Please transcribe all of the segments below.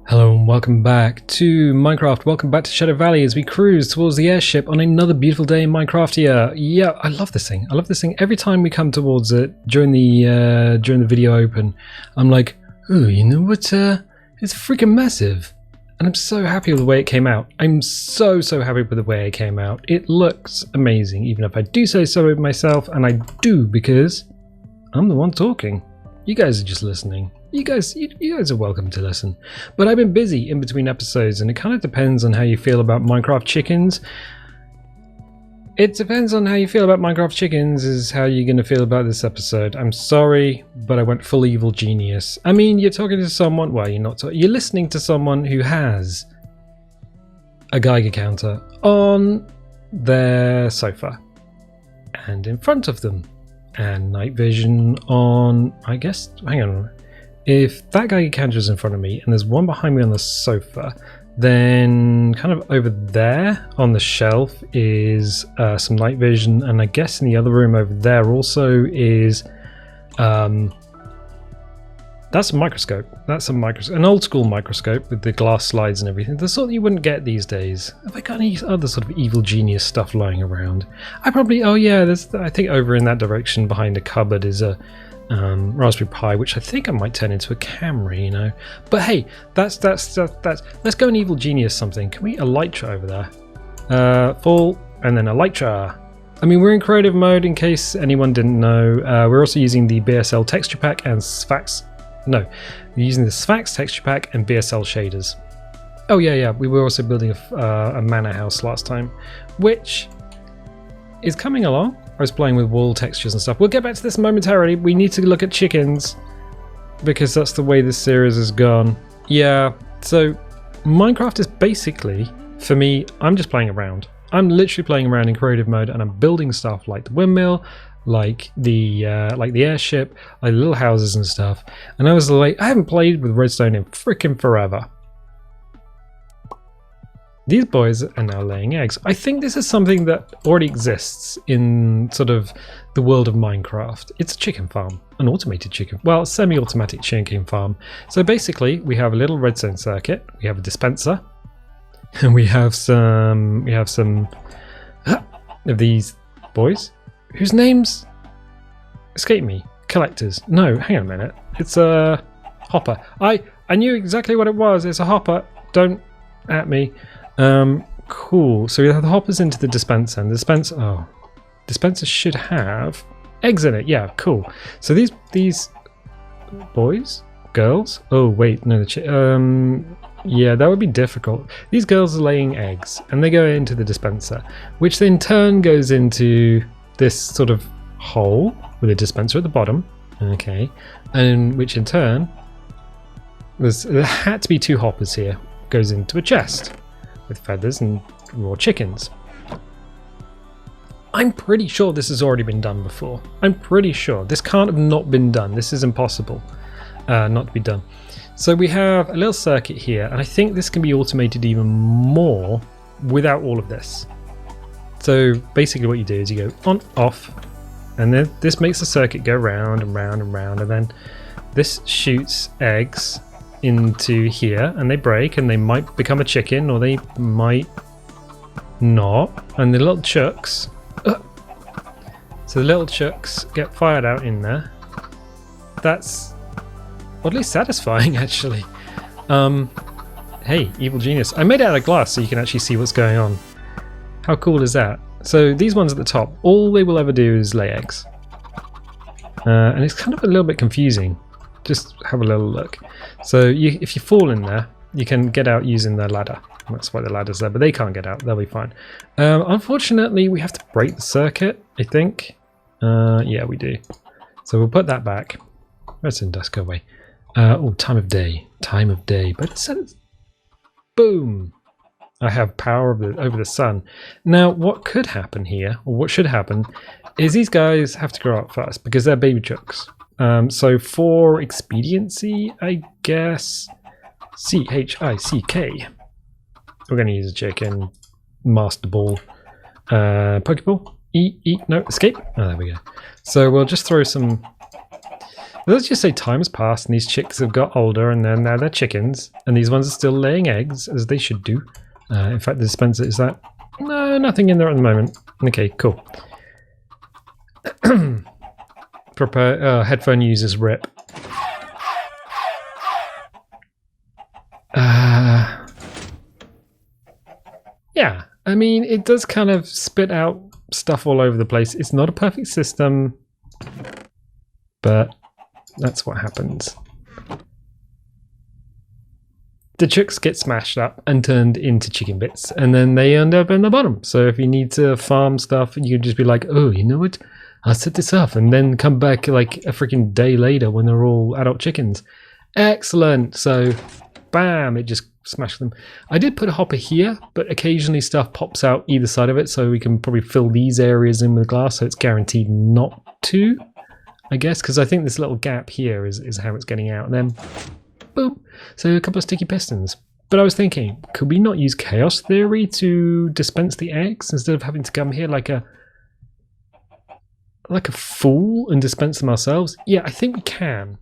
Hello and welcome back to Minecraft. Welcome back to Shadow Valley as we cruise towards the airship on another beautiful day in Minecraft here. Yeah, I love this thing. I love this thing. Every time we come towards it during the video open, I'm like, oh, you know what? It's freaking massive. And I'm so happy with the way it came out. I'm so happy with the way it came out. It looks amazing, even if I do say so myself, and I do because I'm the one talking. You guys are just listening. You guys are welcome to listen. But I've been busy in between episodes, and it kind of depends on how you feel about Minecraft chickens. It depends on how you feel about Minecraft chickens is how you're going to feel about this episode. I'm sorry, but I went full evil genius. I mean, you're talking to someone, well, you're listening to someone who has a Geiger counter on their sofa and in front of them, and night vision on, I guess, hang on. If that Geiger counter is in front of me and there's one behind me on the sofa, then kind of over there on the shelf is some night vision, and I guess in the other room over there also is that's a microscope. That's a microscope, an old school microscope with the glass slides and everything. The sort that you wouldn't get these days. Have I got any other sort of evil genius stuff lying around? I probably, oh yeah, there's, I think over in that direction behind the cupboard is a Raspberry Pi, which I think I might turn into a camera, you know. But hey, that's let's go and evil genius something. Can we elytra over there? Full, and then elytra. I mean, we're in creative mode in case anyone didn't know. We're also using the BSL texture pack and Sphax. No, we're using the Sphax texture pack and BSL shaders. Oh yeah, we were also building a manor house last time, which is coming along. I was playing with wall textures and stuff. We'll get back to this momentarily. We need to look at chickens because that's the way this series has gone. Yeah, so Minecraft is basically, for me, I'm just playing around. I'm literally playing around in creative mode, and I'm building stuff like the windmill, like the airship, like little houses and stuff. And I was like, I haven't played with redstone in freaking forever. These boys are now laying eggs. I think this is something that already exists in sort of the world of Minecraft. It's a chicken farm, an automated chicken, well, semi-automatic chicken farm. So basically, we have a little redstone circuit, we have a dispenser, and we have some of these boys whose names escape me. Collectors. No, hang on a minute. It's a hopper. I knew exactly what it was. It's a hopper. Don't at me. Cool. So we have the hoppers into the dispenser, and the dispenser should have eggs in it. Yeah, cool. So these boys, girls. Oh wait, no. Yeah, that would be difficult. These girls are laying eggs, and they go into the dispenser, which in turn goes into this sort of hole with a dispenser at the bottom. Okay, and which in turn, there had to be two hoppers here. Goes into a chest with feathers and raw chickens. I'm pretty sure this has already been done before. I'm pretty sure. This can't have not been done. This is impossible not to be done. So we have a little circuit here, and I think this can be automated even more without all of this. So basically what you do is you go on, off, and then this makes the circuit go round and round and round, and then this shoots eggs into here, and they break, and they might become a chicken, or they might not. And the little chooks, so the little chooks get fired out in there. That's oddly satisfying, actually. Hey, evil genius! I made it out of glass so you can actually see what's going on. How cool is that? So these ones at the top, all they will ever do is lay eggs, and it's kind of a little bit confusing. Just have a little look. So if you fall in there, you can get out using the ladder. That's why the ladder's there, but they can't get out. They'll be fine. Unfortunately, we have to break the circuit, I think. Yeah, we do. So we'll put that back. Redstone dust, go away. Oh, time of day. Time of day. But it said it's... Boom! I have power over the sun. Now, what could happen here, or what should happen, is these guys have to grow up first, because they're baby chooks. So for expediency, I guess CHICK. We're going to use a chicken, master ball, Pokeball, eat, no, escape. Oh, there we go. So we'll just throw some Let's just say time has passed and these chicks have got older and then now they're chickens and these ones are still laying eggs as they should do. In fact, the dispenser is that. No, nothing in there at the moment. Okay, cool. Proper headphone users rip. Yeah, I mean, it does kind of spit out stuff all over the place. It's not a perfect system, but that's what happens. The chicks get smashed up and turned into chicken bits, and then they end up in the bottom. So if you need to farm stuff, you can just be like, oh, you know what? I'll set this up and then come back like a freaking day later when they're all adult chickens. Excellent. So, bam, it just smashed them. I did put a hopper here, but occasionally stuff pops out either side of it, so we can probably fill these areas in with glass, so it's guaranteed not to, I guess, because I think this little gap here is how it's getting out. And then, boom. So a couple of sticky pistons. But I was thinking, could we not use chaos theory to dispense the eggs instead of having to come here like a fool and dispense them ourselves? Yeah, I think we can.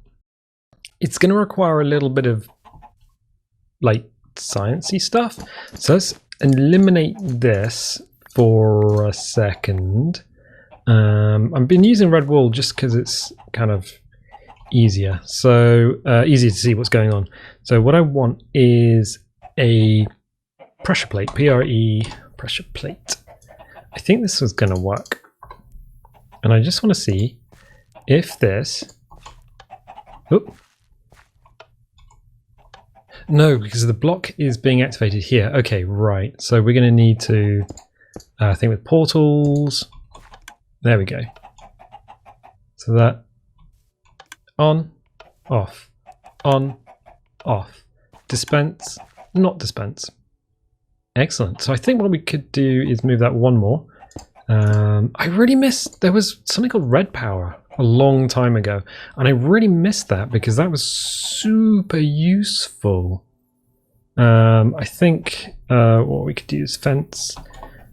It's going to require a little bit of like sciencey stuff. So let's eliminate this for a second. I've been using red wool just because it's kind of easier. So easier to see what's going on. So what I want is a pressure plate, PRE pressure plate. I think this is going to work. And I just want to see if this... Oop. No, because the block is being activated here. Okay, right. So we're going to need to, I think with portals. There we go. So that on, off, dispense, not dispense. Excellent. So I think what we could do is move that one more. I really missed, there was something called red power a long time ago, and I really missed that because that was super useful. I think what we could do is fence.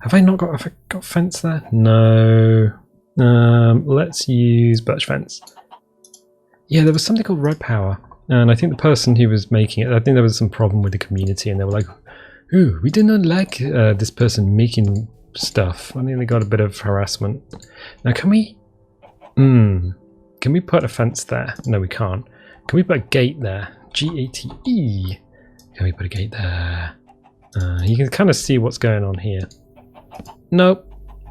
Have I got fence there? No. Let's use birch fence. Yeah, there was something called red power, and I think the person who was making it, I think there was some problem with the community, and they were like, "Ooh, we did not like this person making stuff." I think they got a bit of harassment. Now, can we put a fence there? No, we can't. Can we put a gate there? G-A-T-E. Can we put a gate there? You can kind of see what's going on here. Nope.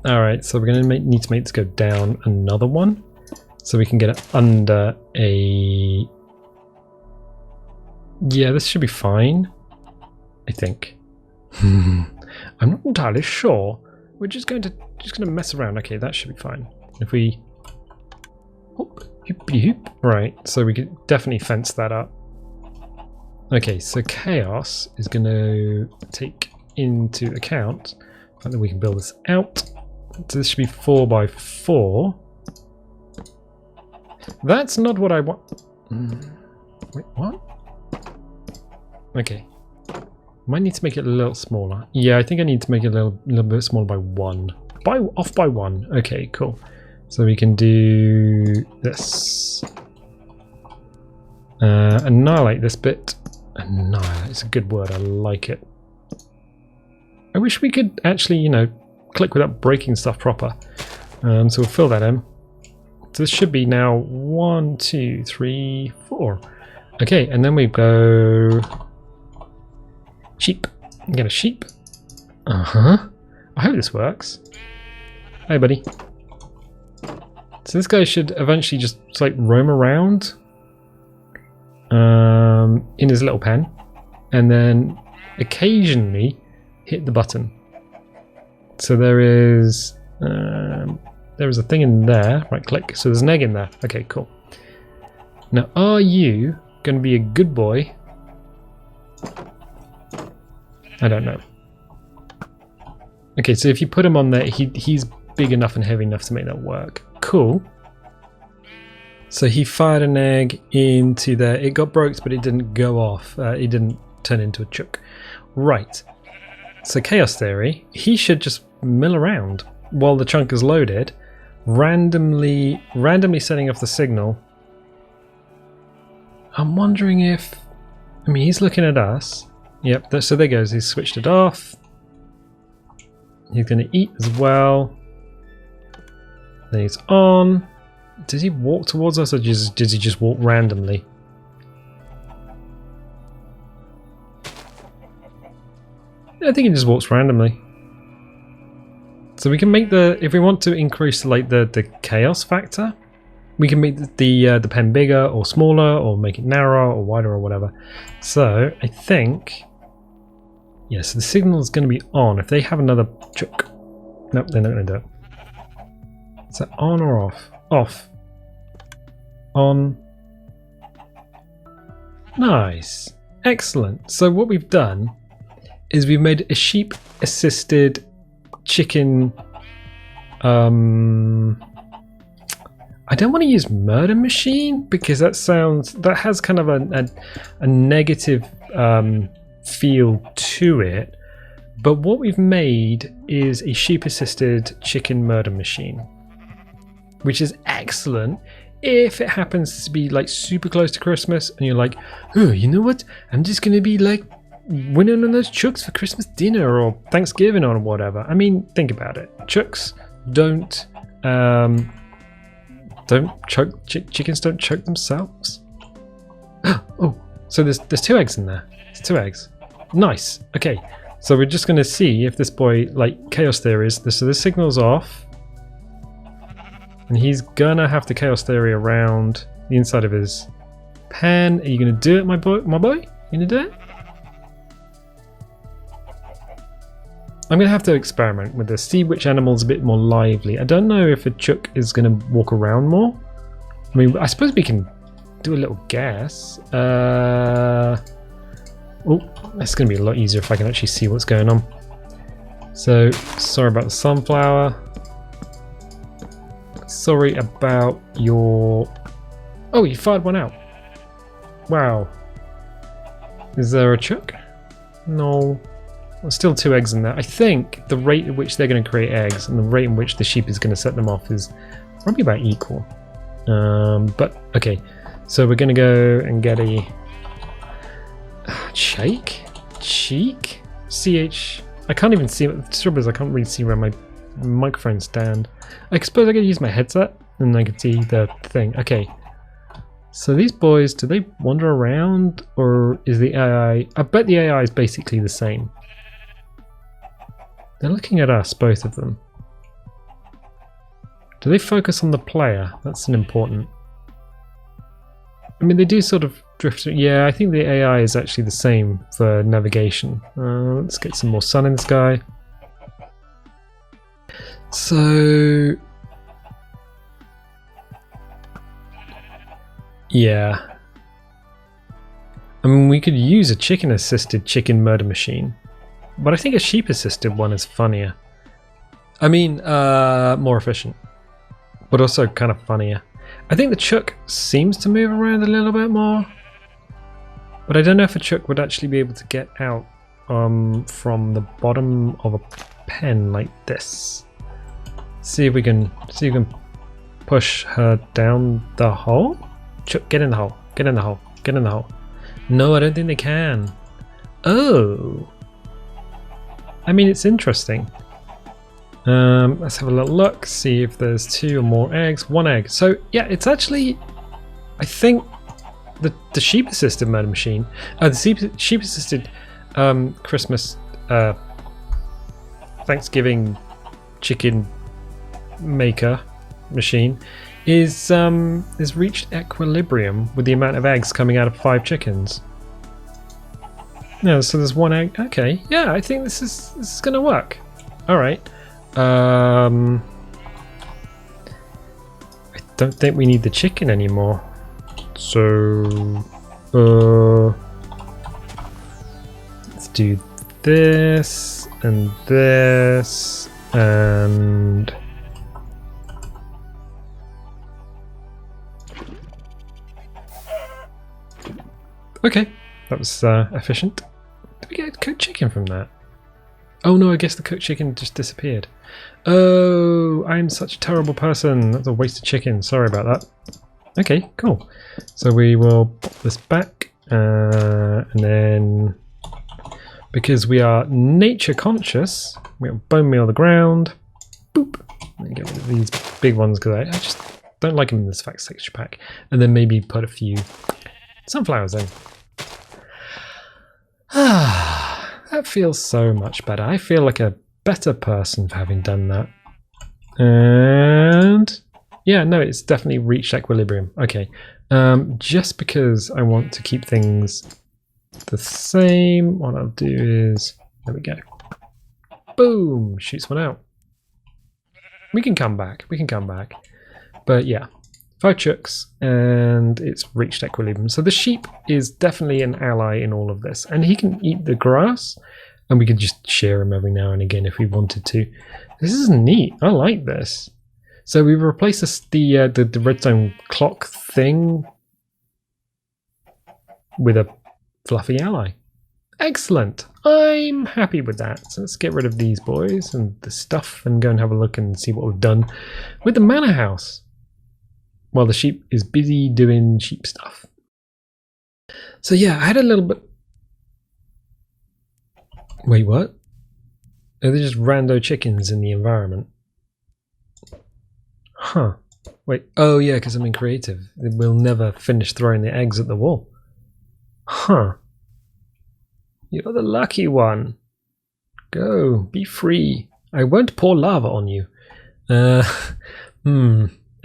All right, so we're going to need to make this go down another one, so we can get it under a... Yeah, this should be fine, I think. I'm not entirely sure. We're just going to mess around. Okay, that should be fine. If we... Hoop, hoopity hoop. Right, so we could definitely fence that up. Okay, so chaos is going to take into account the fact that we can build this out. So this should be 4 by 4. That's not what I want. Wait, what? Okay. Might need to make it a little smaller. Yeah, I think I need to make it a little bit smaller by 1. Off by 1. Okay, cool. So we can do this. Annihilate this bit. Annihilate, it's a good word, I like it. I wish we could actually, you know, click without breaking stuff proper. So we'll fill that in. So this should be now 1, 2, 3, 4. Okay, and then we go sheep. Get a sheep. I hope this works. Hey, buddy. So this guy should eventually just like roam around in his little pen, and then occasionally hit the button. So there is a thing in there. Right click. So there's an egg in there. Okay, cool. Now, are you going to be a good boy? I don't know. Okay, so if you put him on there, he's big enough and heavy enough to make that work. Cool. So he fired an egg into there. It got broke, but it didn't go off. It didn't turn into a chook. Right. So chaos theory, he should just mill around while the chunk is loaded, randomly setting off the signal. I'm wondering if... I mean, he's looking at us. Yep, so there goes. He's switched it off. He's going to eat as well. Then he's on. Does he walk towards us or does he just walk randomly? I think he just walks randomly. So we can make the... If we want to increase like the chaos factor, we can make the pen bigger or smaller or make it narrower or wider or whatever. So I think... Yes, the signal is going to be on. If they have another chook... Nope, they're not going to do it. Is that on or off? Off. On. Nice. Excellent. So what we've done is we've made a sheep assisted chicken... I don't want to use murder machine because that has kind of a negative feel to it. But what we've made is a sheep assisted chicken murder machine, which is excellent if it happens to be like super close to Christmas and you're like, oh, you know what? I'm just going to be like winning on those chooks for Christmas dinner or Thanksgiving or whatever. I mean, think about it. Chooks don't choke. Chickens don't choke themselves. Oh, so there's 2 eggs in there. There's 2 eggs. Nice. Okay, so we're just going to see if this boy, like chaos theories. So the signal's off, and he's gonna have to chaos theory around the inside of his pen. Are you going to do it, my boy? You going to do it? I'm going to have to experiment with this, see which animal's a bit more lively. I don't know if a chook is going to walk around more. I mean, I suppose we can do a little guess. Oh, it's going to be a lot easier if I can actually see what's going on. So, sorry about the sunflower. Sorry about your... Oh, you fired one out. Wow. Is there a chook? No. There's still 2 eggs in there. I think the rate at which they're going to create eggs and the rate in which the sheep is going to set them off is probably about equal. But, okay. So we're going to go and get a... Cheek? CH? I can't even see... The trouble is I can't really see where my microphone stand. I suppose I could use my headset and I can see the thing. Okay. So these boys, do they wander around or is the AI... I bet the AI is basically the same. They're looking at us, both of them. Do they focus on the player? That's an important... I mean, they do sort of drift... Yeah, I think the AI is actually the same for navigation. Let's get some more sun in the sky. So... Yeah. I mean, we could use a chicken-assisted chicken murder machine. But I think a sheep-assisted one is funnier. I mean, more efficient. But also kind of funnier. I think the chook seems to move around a little bit more. But I don't know if a chook would actually be able to get out from the bottom of a pen like this. See if we can push her down the hole. Chook, get in the hole. Get in the hole. Get in the hole. No, I don't think they can. Oh. I mean, it's interesting. Let's have a little look, see if there's 2 or more eggs. 1 egg. So, yeah, it's actually, I think, the sheep-assisted murder machine, the sheep-assisted Christmas, Thanksgiving chicken maker machine is reached equilibrium with the amount of eggs coming out of 5 chickens. No, so there's 1 egg. Okay, yeah, I think this is gonna work. All right. I don't think we need the chicken anymore. So, let's do this and this and. Okay, that was efficient. Did we get cooked chicken from that? Oh no, I guess the cooked chicken just disappeared. Oh, I'm such a terrible person. That's a waste of chicken. Sorry about that. Okay, cool. So we will pop this back, and then because we are nature conscious, we'll bone meal the ground. Boop. And get rid of these big ones because I just don't like them in this fact texture pack. And then maybe put a few sunflowers in. That feels so much better. I feel like a better person for having done that. And yeah, no, it's definitely reached equilibrium. Okay, just because I want to keep things the same, what I'll do is, there we go. Boom, shoots one out. We can come back, But yeah, 5 chooks and it's reached equilibrium. So the sheep is definitely an ally in all of this. And he can eat the grass and we can just shear him every now and again if we wanted to. This is neat, I like this. So we replace the redstone clock thing with a fluffy ally. Excellent, I'm happy with that. So let's get rid of these boys and the stuff and go and have a look and see what we've done with the manor house. While the sheep is busy doing sheep stuff. So yeah, I had a little bit... Wait, what? Are they just rando chickens in the environment? Huh. Wait, oh yeah, because I'm in creative. We'll never finish throwing the eggs at the wall. Huh. You're the lucky one. Go, be free. I won't pour lava on you. I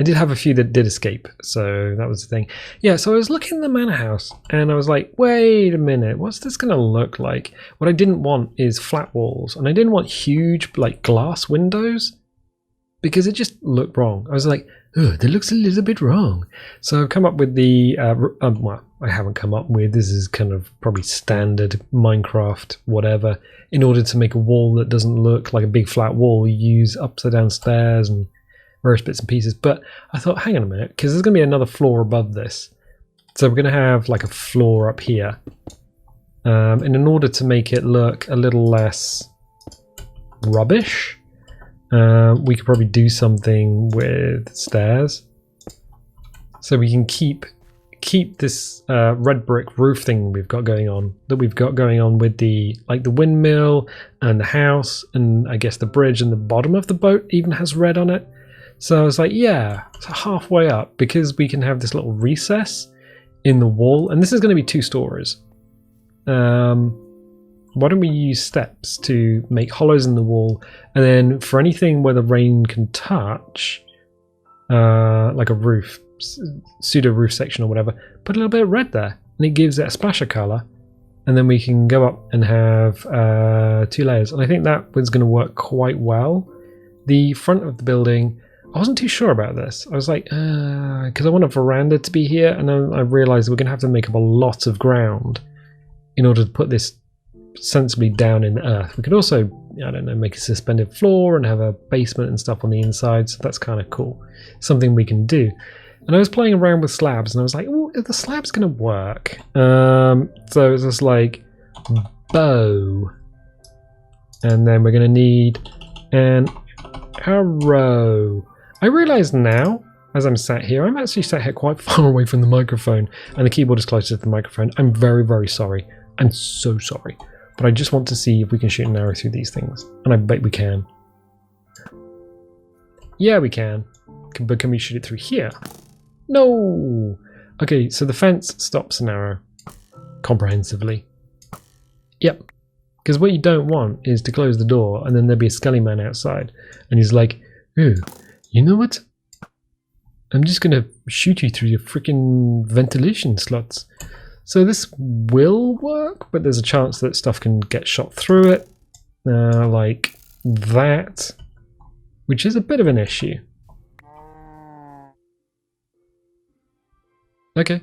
did have a few that did escape, so that was the thing. Yeah, so I was looking at the manor house, and I was like, wait a minute, what's this going to look like? What I didn't want is flat walls, and I didn't want huge, like, glass windows, because it just looked wrong. I was like, oh, that looks a little bit wrong. So I've come up with the, well, I haven't come up with, this is kind of probably standard Minecraft, whatever. In order to make a wall that doesn't look like a big flat wall, you use upside down stairs and various bits and pieces. But I thought, hang on a minute, because there's going to be another floor above this. So we're going to have like a floor up here. And in order to make it look a little less rubbish, we could probably do something with stairs. So we can keep this red brick roof thing we've got going on, with the like the windmill and the house, and I guess the bridge and the bottom of the boat even has red on it. So I was like, yeah, it's halfway up, because we can have this little recess in the wall, and this is going to be 2 stories. Why don't we use steps to make hollows in the wall, and then for anything where the rain can touch, like a roof, pseudo roof section or whatever, put a little bit of red there, and it gives it a splash of colour, and then we can go up and have 2 layers, and I think that was going to work quite well. The front of the building, I wasn't too sure about this. I was like, because I want a veranda to be here, and then I realised we're going to have to make up a lot of ground in order to put this sensibly down in the earth. We could also, I don't know, make a suspended floor and have a basement and stuff on the inside, so that's kind of cool. Something we can do. And I was playing around with slabs, and I was like, oh, are the slabs going to work? So it's just like, bow. And then we're going to need an arrow. I realise now, as I'm sat here, I'm actually sat here quite far away from the microphone, and the keyboard is closer to the microphone. I'm very, very sorry. I'm so sorry. But I just want to see if we can shoot an arrow through these things. And I bet we can. Yeah, we can. But can we shoot it through here? No! Okay, so the fence stops an arrow. Comprehensively. Yep. Because what you don't want is to close the door and then there'll be a skelly man outside. And he's like, ooh, you know what? I'm just going to shoot you through your freaking ventilation slots. So this will work, but there's a chance that stuff can get shot through it. Like that. Which is a bit of an issue. Okay.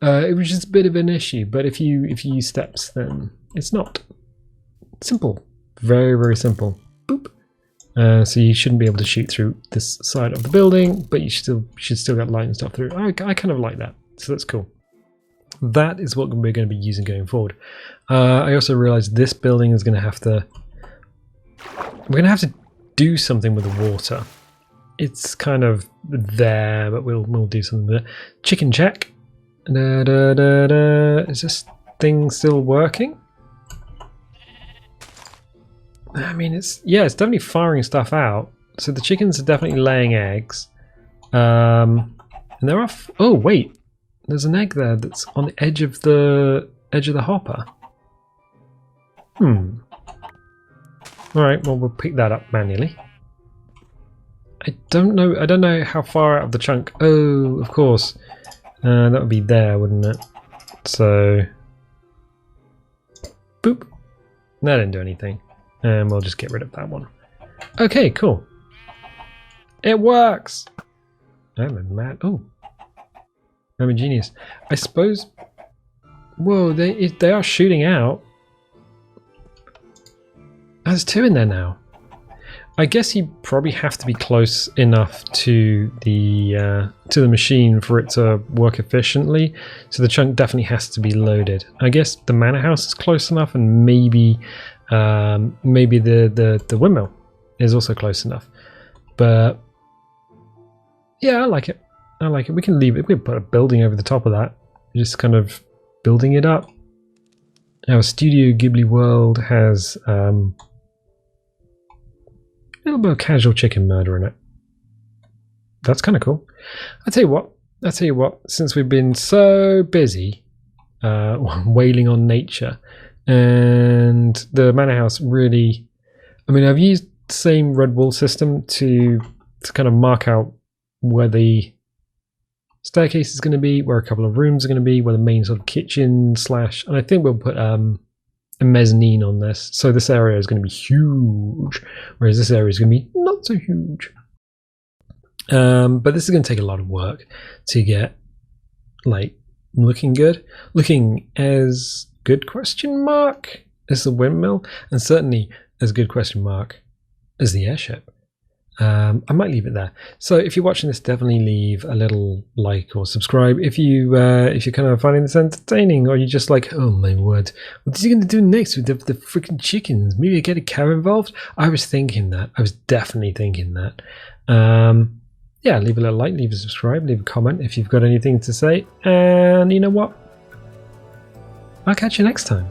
It was just a bit of an issue, but if you use steps, then it's not. Simple. Very, very simple. Boop. So you shouldn't be able to shoot through this side of the building, but you should still get light and stuff through. I kind of like that, so that's cool. That is what we're going to be using going forward. I also realized this building is going to have to... We're going to have to do something with the water. it's kind of there, but we'll do something there. Chicken check. Da, da, da, da. Is this thing still working? I mean, it's definitely firing stuff out. So the chickens are definitely laying eggs. And there are oh wait, there's an egg there that's on the edge of the hopper. All right, well we'll pick that up manually. I don't know how far out of the chunk. Oh, of course, that would be there, wouldn't it? So, boop. That didn't do anything, and we'll just get rid of that one. Okay, cool. It works. I'm a mad. Oh, I'm a genius. I suppose. Whoa, they are shooting out. There's two in there now. I guess you probably have to be close enough to the machine for it to work efficiently. So the chunk definitely has to be loaded. I guess the manor house is close enough, and maybe the windmill is also close enough. But yeah, I like it. I like it. We can leave it. We can put a building over the top of that. Just kind of building it up. Our Studio Ghibli world has a little bit of casual chicken murder in it. That's kind of cool. I'll tell you what, since we've been so busy wailing on nature, and the manor house really, I mean, I've used the same red wool system to kind of mark out where the staircase is going to be, where a couple of rooms are going to be, where the main sort of kitchen slash, and I think we'll put a mezzanine on this, so this area is going to be huge, whereas this area is going to be not so huge. But this is going to take a lot of work to get like looking good, looking as good question mark as the windmill, and certainly as good question mark as the airship. I might leave it there. So if you're watching this, definitely leave a little like or subscribe if you're kind of finding this entertaining, or you're just like, oh my word, what is he going to do next with the freaking chickens? Maybe get a cow involved. I was thinking that. I was definitely thinking that. Yeah, leave a little like, leave a subscribe, leave a comment if you've got anything to say, and you know what? I'll catch you next time.